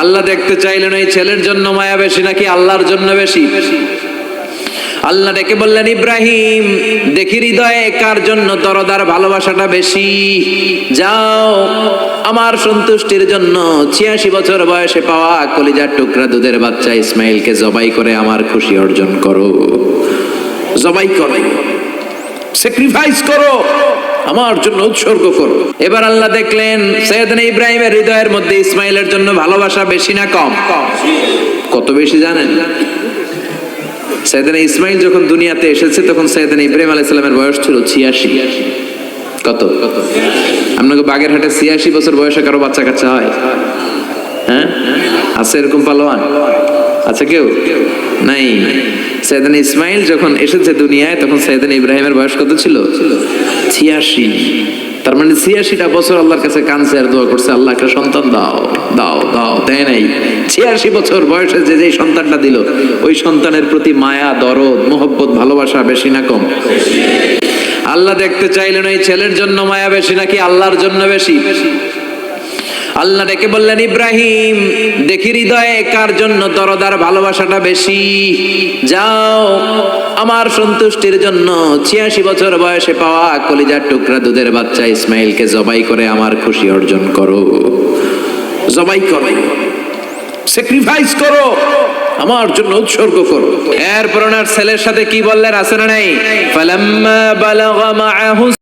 আল্লাহ দেখতে চাইলেন এই ছেলের জন্য মায়া বেশি নাকি আল্লাহর জন্য বেশি। আল্লাহ ডেকে বললেন, ইব্রাহিম দেখি হৃদয়ে কার জন্য দরদার ভালোবাসাটা বেশি। যাও আমার সন্তুষ্টির জন্য ৮৬ বছর বয়সে পাওয়া কলিজার টুকরা দুধের বাচ্চা ইসমাইলকে জবাই করে আমার খুশি অর্জন করো। জবাই করো, স্যাক্রিফাইস করো, আমার জন্য উৎসর্গ করো। এবার আল্লাহ দেখলেন সাইয়েদনা ইব্রাহিমের হৃদয়ের মধ্যে ইসমাইলের জন্য ভালোবাসা বেশি না কম? কত বেশি জানেন? সাইয়েদনা ইসমাইল যখন দুনিয়াতে এসেছে তখন সাইয়েদনা ইব্রাহিম আলাইহিস সালামের বয়স ছিল ৮৬। কত? আপনাকে বাগেরহাটে ৮৬ বছর বয়সে কারো বাচ্চা কাচ্চা হয়? হ্যাঁ, আছে এরকম পালোয়ান? আচ্ছা, কেউ নাই। সাইয়েদনা ইসমাইল যখন এসেছে দুনিয়ায় তখন সাইয়েদনা ইব্রাহিমের বয়স কত ছিল? ৮৬। তার মানে ৮৬টা বছর আল্লাহর কাছে কাঁদছে আর দোয়া করছে, আল্লাহ একটা সন্তান দাও দাও দাও, দেয় নাই। ৮৬ বছর বয়সে যে সন্তানটা দিল ওই সন্তানের প্রতি মায়া, দরদ, মোহব্বত, ভালোবাসা বেশি না কম? আল্লাহ দেখতে চাইলেন এই ছেলের জন্য মায়া বেশি নাকি আল্লাহর জন্য বেশি। আল্লাহ ডেকে বললেন, ইব্রাহিম দেখি হৃদয়ে কার জন্য দরদার ভালোবাসাটা বেশি। যাও আমার সন্তুষ্টির জন্য ৮৬ বছর বয়সে পাওয়া কলিজার টুকরা দুধের বাচ্চা ইসমাইলকে জবাই করে আমার খুশি অর্জন করো। জবাই করো, স্যাক্রিফাইস করো, আমার জন্য উৎসর্গ করো। এরপর ওনার ছেলের সাথে কি বললেন আছে না নাই? ফালাম্মা বালাগা মাআহু